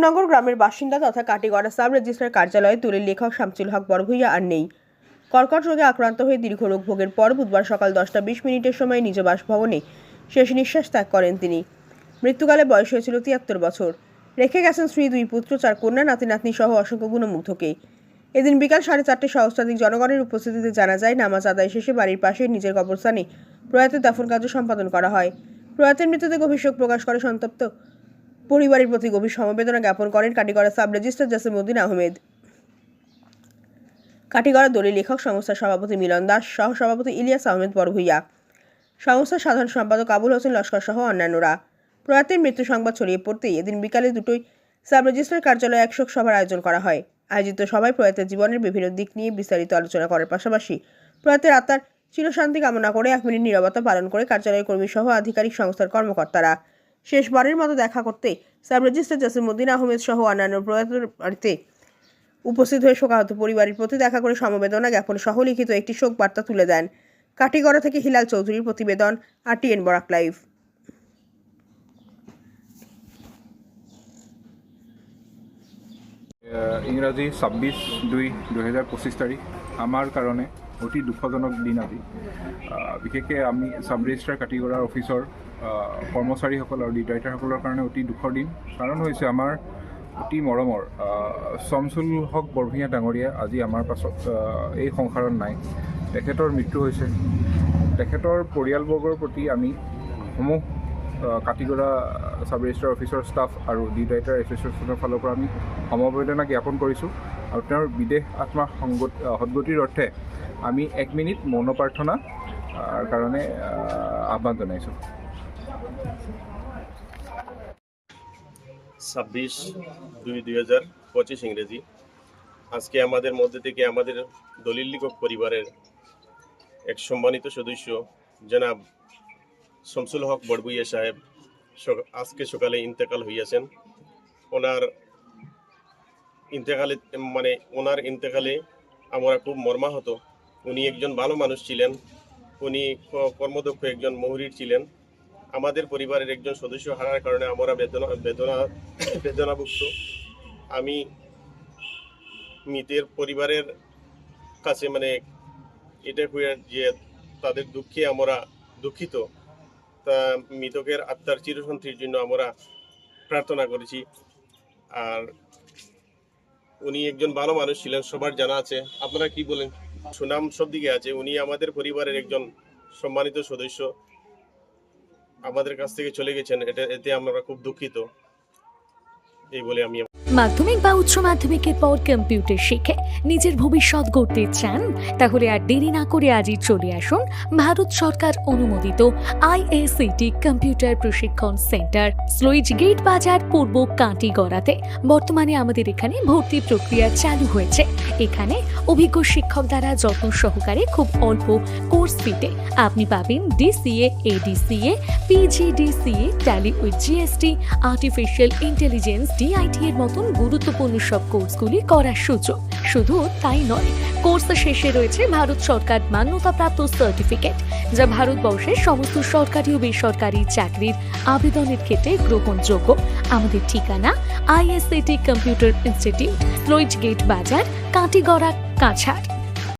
রামনগর গ্রামের বাসিন্দা তথা কাটিগড়া সাব রেজিস্ট্রার কার্যালয়ে দলিল লেখক শামসুল হক বড়ভূইয়া আর নেই। কর্কট রোগে আক্রান্ত হয়ে দীর্ঘ রোগ ভোগের পর বুধবার সকাল 10:20 সময় নিজ বাসভবনে শেষ নিঃশ্বাস ত্যাগ করেন তিনি। মৃত্যুকালে বয়স হয়েছিল 73 বছর। রেখে গেছেন স্ত্রী, 2 পুত্র, 4 কন্যা, নাতি নাতনি সহ অসংখ্য গুণমুগ্ধকে। এদিন বিকাল 4:30 সহস্রাধিক জনগণের উপস্থিতিতে জানা যায় নামাজ আদায় শেষে বাড়ির পাশে নিজের কবরস্থানে প্রয়াতের দাফন কার্য সম্পাদন করা হয়। প্রয়াতের মৃত্যুতে গভীর শোক প্রকাশ করে সন্তপ্ত পরিবারের প্রতি গভীর সমবেদনা জ্ঞাপন করেন কাটিগড়া সাব রেজিস্ট্রার জাসিমউদ্দিন আহমেদ। কাটিগড়া দলিল লেখক সংস্থার সভাপতি মিলন দাস, সহ সভাপতি ইলিয়াস আহমেদ বড়ভূইয়া, সংস্থার সাধারণ সম্পাদক আবুল হোসেন লস্কর সহ অন্যান্যরা। প্রয়াতের মৃত্যু সংবাদ ছড়িয়ে পড়তেই এদিন বিকালে দুটোই সাব রেজিস্ট্রার কার্যালয়ে এক শোক সভার আয়োজন করা হয়। আয়োজিত সভায় প্রয়াতের জীবনের বিভিন্ন দিক নিয়ে বিস্তারিত আলোচনা করার পাশাপাশি প্রয়াতের আত্মার চিরশান্তি কামনা করে 1 মিনিট নীরবতা পালন করে কার্যালয়ের কর্মী সহ আধিকারিক সংস্থার কর্মকর্তারা। শেষবারের মতো দেখা করতে সাব রেজিস্ট্রার জাসিমউদ্দিন আহমেদ সহ অন্যান্য প্রয়াতের বাড়িতে উপস্থিত হয়ে শোকাহত পরিবারের প্রতি দেখা করে সমবেদনা জ্ঞাপন সহ লিখিত একটি শোক বার্তা তুলে দেন। কাটিগড়া থেকে হিলাল চৌধুরীর প্রতিবেদন, RTN বরাক লাইভ। ইংৰাজী 26/2/2025 তাৰিখ আমাৰ কাৰণে অতি দুখজনক দিন আজি। বিশেষকৈ আমি সাব ৰেজিষ্ট্ৰাৰ কাটিগড়াৰ অফিচৰ কৰ্মচাৰীসকল আৰু ডিটাইটাৰসকলৰ কাৰণে অতি দুখৰ দিন। কাৰণ হৈছে আমাৰ অতি মৰমৰ শামসুল হক বৰভূঞা ডাঙৰীয়া আজি আমাৰ পাছত এই সংসাৰত নাই। তেখেতৰ মৃত্যু হৈছে। তেখেতৰ পৰিয়ালবৰ্গৰ প্ৰতি আমি সমূহ কাটিগড়া সাব ৰেজিষ্ট্ৰাৰ অফিচৰ ষ্টাফ আৰু ডিটাইটাৰ এছ'চিয়েশ্যনৰ ফালৰ পৰা আমি সমবেদনা জ্ঞাপন কৰিছোঁ আৰু তেওঁৰ বিদেশ আত্মাৰ সদ্গতিৰ অৰ্থে আমি 1 মিনিট মৌন প্ৰাৰ্থনাৰ কাৰণে আহ্বান জনাইছোঁ। 26/2/2025 ইংরেজি। আজকে আমাদের মধ্যে থেকে আমাদের দলিল লেখক পরিবারের এক সম্মানিত সদস্য জনাব শামসুল হক বড়ভূইয়া সাহেব আজকে সকালে ইন্তেকাল হইয়াছেন। ওনার ইন্তেকালে আমরা খুব মর্মাহত। উনি একজন ভালো মানুষ ছিলেন। উনি কর্মদক্ষ একজন মহুরীর ছিলেন। আমাদের পরিবারের একজন সদস্য হারার কারণে আমরা বেদনাভুক্ত। আমি মৃতের পরিবারের কাছে এটা যে তাদের দুঃখে আমরা দুঃখিত। তা মৃতকের আত্মার চিরশান্তির জন্য আমরা প্রার্থনা করেছি। আর উনি একজন ভালো মানুষ ছিলেন, সবার জানা আছে। আপনারা কি বলেন? সুনাম সব দিকে আছে। উনি আমাদের পরিবারের একজন সম্মানিত সদস্য, আমাদের কাছ থেকে চলে গেছেন। এতে আমরা খুব দুঃখিত। এই বলে আমি মাধ্যমিক বা উচ্চ মাধ্যমিকের পর কম্পিউটার শিখে নিজের ভবিষ্যৎ গড়তে চান? তাহলে আর দেরি না করে আজই চলে আসুন ভারত সরকার অনুমোদিত IACT কম্পিউটার প্রশিক্ষণ সেন্টার, স্লুইজ গেট বাজার, পূর্ব কাটিগড়াতে। বর্তমানে আমাদের এখানে ভর্তি প্রক্রিয়া চালু হয়েছে। এখানে অভিজ্ঞ শিক্ষক দ্বারা যত্ন সহকারে খুব অল্প কোর্স ফিতে আপনি পাবেন DCA, ADCA, PGDCA, tally with GST, artificial intelligence, DIT এর মতন গুরুত্বপূর্ণ সব কোর্সগুলি করার সুযোগ। শুধু তাই নয়, কোর্স শেষে রয়েছে ভারত সরকার মান্যতাপ্রাপ্ত সার্টিফিকেট, যা ভারতবর্ষের সমস্ত সরকারি ও বেসরকারি চাকরির আবেদনের ক্ষেত্রে গ্রহণযোগ্য। আমাদের ঠিকানা IACT computer institute, sluice gate বাজার, কাটিগড়া, কাছাড়।